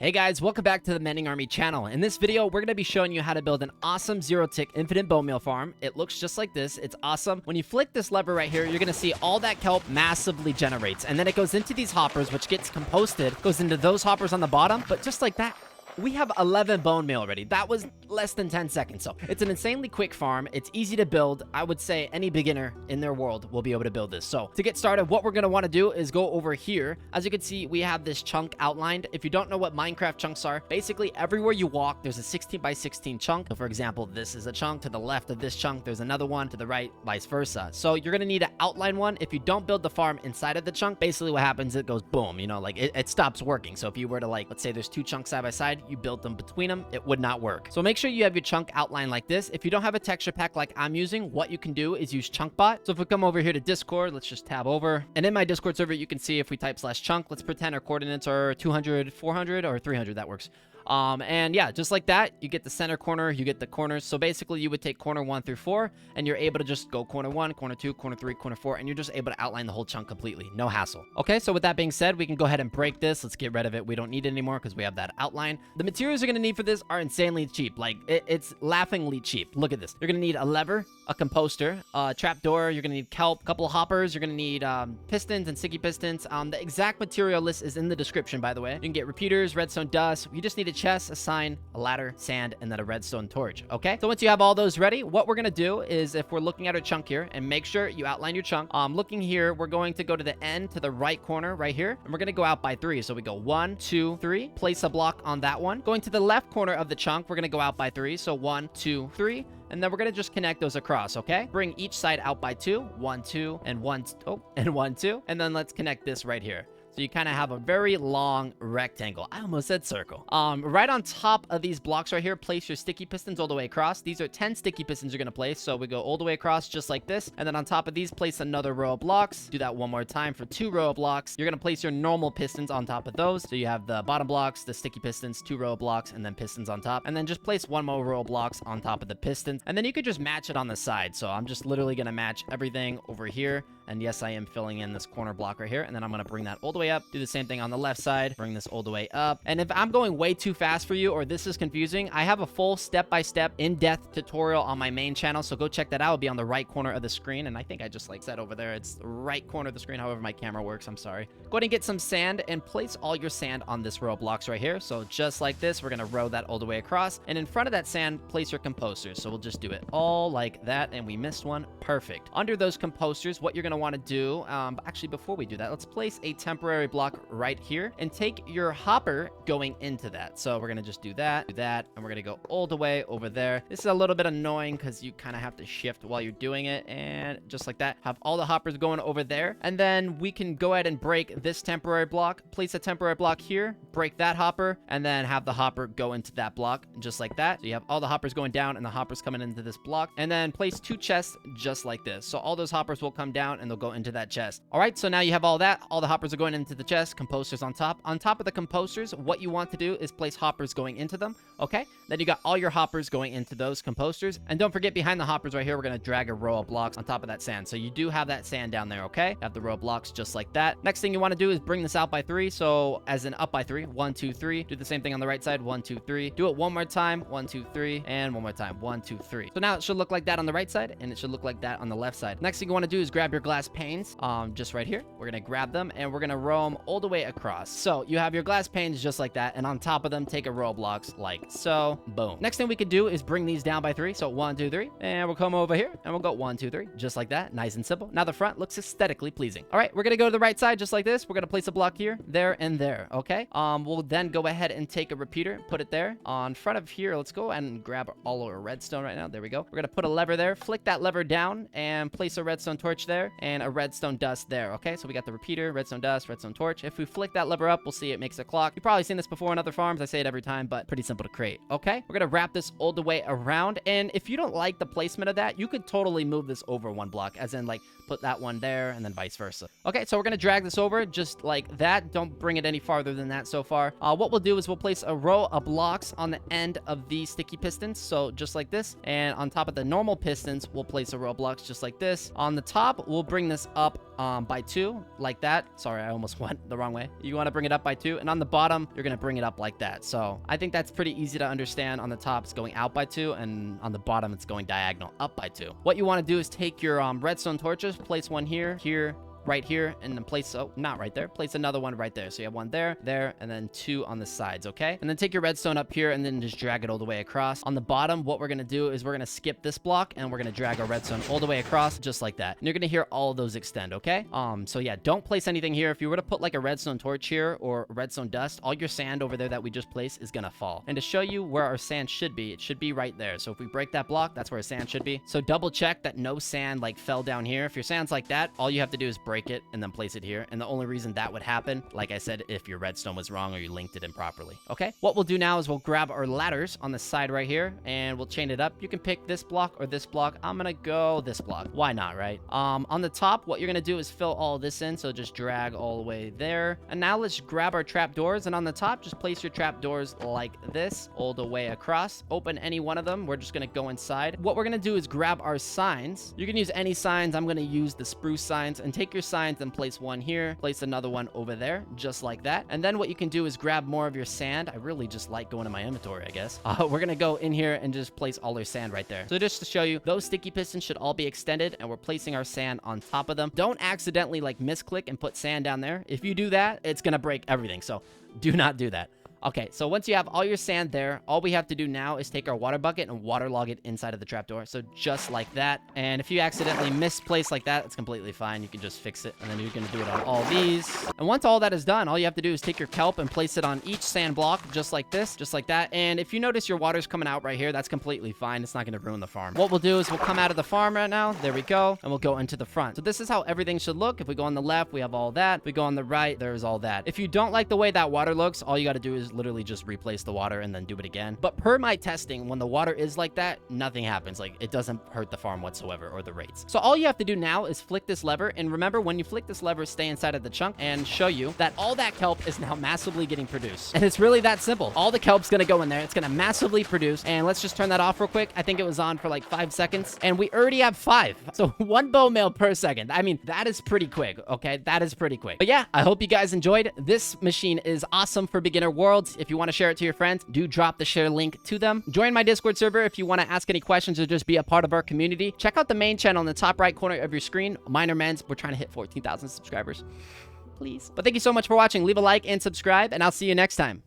Hey guys, welcome back to the Mending Army channel. In this video, we're going to be showing you how to build an awesome zero-tick infinite bone meal farm. It looks just like this. It's awesome. When you flick this lever right here, you're going to see all that kelp massively generates. And then it goes into these hoppers, which gets composted, goes into those hoppers on the bottom. But just like that, we have 11 bone meal already. That was less than 10 seconds. So it's an insanely quick farm. It's easy to build. I would say any beginner in their world will be able to build this. So to get started, what we're going to want to do is go over here. As you can see, we have this chunk outlined. If you don't know what Minecraft chunks are, basically everywhere you walk, there's a 16 by 16 chunk. So for example, this is a chunk. To the left of this chunk, there's another one. To the right, vice versa. So you're going to need to outline one. If you don't build the farm inside of the chunk, basically what happens, it goes boom, like it stops working. So if you were to let's say there's two chunks side by side, you built them between them, it would not work. So make sure you have your chunk outlined like this. If you don't have a texture pack like I'm using, what you can do is use ChunkBot. So if we come over here to Discord, let's just tab over. And in my Discord server, you can see if we type /chunk, let's pretend our coordinates are 200, 400, or 300, that works. And yeah, just like that, you get the center corner, you get the corners. So basically you would take corner 1 through 4 and you're able to just go corner 1, corner 2, corner 3, corner 4, and you're just able to outline the whole chunk completely. No hassle. Okay, so with that being said, we can go ahead and break this. Let's get rid of it. We don't need it anymore because we have that outline. The materials you're going to need for this are insanely cheap. It's laughingly cheap. Look at this. You're going to need a lever, a composter, a trapdoor. You're going to need kelp, a couple of hoppers. You're going to need pistons and sticky pistons. The exact material list is in the description, by the way. You can get repeaters, redstone dust. You just need a chest, a sign, a ladder, sand, and then a redstone torch. Okay, so once you have all those ready, what we're gonna do is, if we're looking at our chunk here, and make sure you outline your chunk. Looking here, we're going to go to the end, to the right corner right here, and we're gonna go out by 3. So we go 1, 2, 3, place a block on that one. Going to the left corner of the chunk, we're gonna go out by 3. So 1, 2, 3. And then we're going to just connect those across, okay? Bring each side out by 2. 1, 2, and 1, oh, and 1, 2. And then let's connect this right here. So you kind of have a very long rectangle. I almost said circle. Right on top of these blocks right here, place your sticky pistons all the way across. These are 10 sticky pistons you're going to place. So we go all the way across just like this. And then on top of these, place another row of blocks. Do that one more time for 2 row of blocks. You're going to place your normal pistons on top of those. So you have the bottom blocks, the sticky pistons, 2 row of blocks, and then pistons on top. And then just place 1 more row of blocks on top of the pistons. And then you could just match it on the side. So I'm just literally going to match everything over here. And yes, I am filling in this corner block right here. And then I'm going to bring that all the way up. Do the same thing on the left side. Bring this all the way up. And if I'm going way too fast for you or this is confusing, I have a full step-by-step in-depth tutorial on my main channel. So go check that out. It'll be on the right corner of the screen. And I think I just said over there, it's the right corner of the screen. However my camera works, I'm sorry. Go ahead and get some sand and place all your sand on this row of blocks right here. So just like this, we're going to row that all the way across. And in front of that sand, place your composters. So we'll just do it all like that. And we missed one. Perfect. Under those composters, what you're going to want to do, actually, before we do that, let's place a temporary block right here and take your hopper going into that. So we're going to just do that, and we're going to go all the way over there. This is a little bit annoying because you kind of have to shift while you're doing it. And just like that, have all the hoppers going over there. And then we can go ahead and break this temporary block, place a temporary block here, break that hopper, and then have the hopper go into that block just like that. So you have all the hoppers going down and the hoppers coming into this block, and then place 2 chests just like this. So all those hoppers will come down and they'll go into that chest. All right, so now you have all that. All the hoppers are going into the chest, composters on top. On top of the composters, what you want to do is place hoppers going into them, okay? Then you got all your hoppers going into those composters. And don't forget, behind the hoppers right here, we're going to drag a row of blocks on top of that sand. So you do have that sand down there, okay? Have the row of blocks just like that. Next thing you want to do is bring this out by 3. So as in up by 3, 1, 2, 3. Do the same thing on the right side, 1, 2, 3. Do it one more time, 1, 2, 3, and one more time, 1, 2, 3. So now it should look like that on the right side, and it should look like that on the left side. Next thing you want to do is grab your glass panes, just right here. We're going to grab them, and we're going to row them all the way across. So you have your glass panes just like that, and on top of them, take a row of blocks like so. Boom. Next thing we could do is bring these down by 3. So 1, 2, 3, and we'll come over here, and we'll go 1, 2, 3, just like that. Nice and simple. Now the front looks aesthetically pleasing. All right, we're going to go to the right side just like this. We're going to place a block here, there, and there, okay? We'll then go ahead and take a repeater, put it there. On front of here, let's go and grab all our redstone right now. There we go. We're going to put a lever there, flick that lever down, and place a redstone torch there, and a redstone dust there, okay? So we got the repeater, redstone dust, redstone torch. If we flick that lever up, we'll see it makes a clock. You've probably seen this before on other farms. I say it every time, but pretty simple to create, okay? We're going to wrap this all the way around, and if you don't like the placement of that, you could totally move this over 1 block, as in put that one there, and then vice versa. Okay, so we're gonna drag this over just like that. Don't bring it any farther than that so far. What we'll do is we'll place a row of blocks on the end of the sticky pistons, so just like this. And on top of the normal pistons, we'll place a row of blocks just like this. On the top, we'll bring this up by 2, like that. Sorry, I almost went the wrong way. You want to bring it up by 2, and on the bottom, you're gonna bring it up like that. So I think that's pretty easy to understand. On the top, it's going out by 2, and on the bottom, it's going diagonal up by 2. What you want to do is take your redstone torches, place one here, right here, and then place, oh, not right there, place another one right there. So you have one there, and then 2 on the sides, okay? And then take your redstone up here and then just drag it all the way across. On the bottom, what we're gonna do is we're gonna skip this block and we're gonna drag our redstone all the way across just like that. And you're gonna hear all of those extend, okay? So yeah, don't place anything here. If you were to put like a redstone torch here or redstone dust, all your sand over there that we just placed is gonna fall. And to show you where our sand should be, it should be right there. So if we break that block, that's where our sand should be. So double check that no sand like fell down here. If your sand's like that, all you have to do is break it and then place it here. And the only reason that would happen, like I said, if your redstone was wrong or you linked it improperly. Okay, what we'll do now is we'll grab our ladders on the side right here and we'll chain it up. You can pick this block or this block. I'm gonna go this block. Why not, right? On the top, what you're gonna do is fill all this in, so just drag all the way there. And now let's grab our trap doors, and on the top, just place your trap doors like this all the way across. Open any one of them. We're just gonna go inside. What we're gonna do is grab our signs. You can use any signs. I'm gonna use the spruce signs, and take your signs and place one here, place another one over there, just like that. And then what you can do is grab more of your sand. I really just like going to my inventory, I guess. We're gonna go in here and just place all our sand right there. So just to show you, those sticky pistons should all be extended, and we're placing our sand on top of them. Don't accidentally like misclick and put sand down there. If you do that, it's gonna break everything. So do not do that. Okay, so once you have all your sand there, all we have to do now is take our water bucket and waterlog it inside of the trapdoor. So just like that. And if you accidentally misplace like that, it's completely fine. You can just fix it, and then you're gonna do it on all these. And once all that is done, all you have to do is take your kelp and place it on each sand block, just like this, just like that. And if you notice your water's coming out right here, that's completely fine. It's not gonna ruin the farm. What we'll do is we'll come out of the farm right now. There we go. And we'll go into the front. So this is how everything should look. If we go on the left, we have all that. If we go on the right, there's all that. If you don't like the way that water looks, all you gotta do is literally just replace the water and then do it again. But per my testing, when the water is like that, nothing happens. Like, it doesn't hurt the farm whatsoever or the rates. So all you have to do now is flick this lever. And remember, when you flick this lever, stay inside of the chunk, and show you that all that kelp is now massively getting produced. And it's really that simple. All the kelp's gonna go in there. It's gonna massively produce. And let's just turn that off real quick. I think it was on for like 5 seconds. And we already have 5. So 1 bone meal per second. I mean, that is pretty quick, okay? That is pretty quick. But yeah, I hope you guys enjoyed. This machine is awesome for beginner worlds. If you want to share it to your friends, do drop the share link to them. Join my Discord server if you want to ask any questions or just be a part of our community. Check out the main channel in the top right corner of your screen. Mine or Mends. We're trying to hit 14,000 subscribers. Please. But thank you so much for watching. Leave a like and subscribe, and I'll see you next time.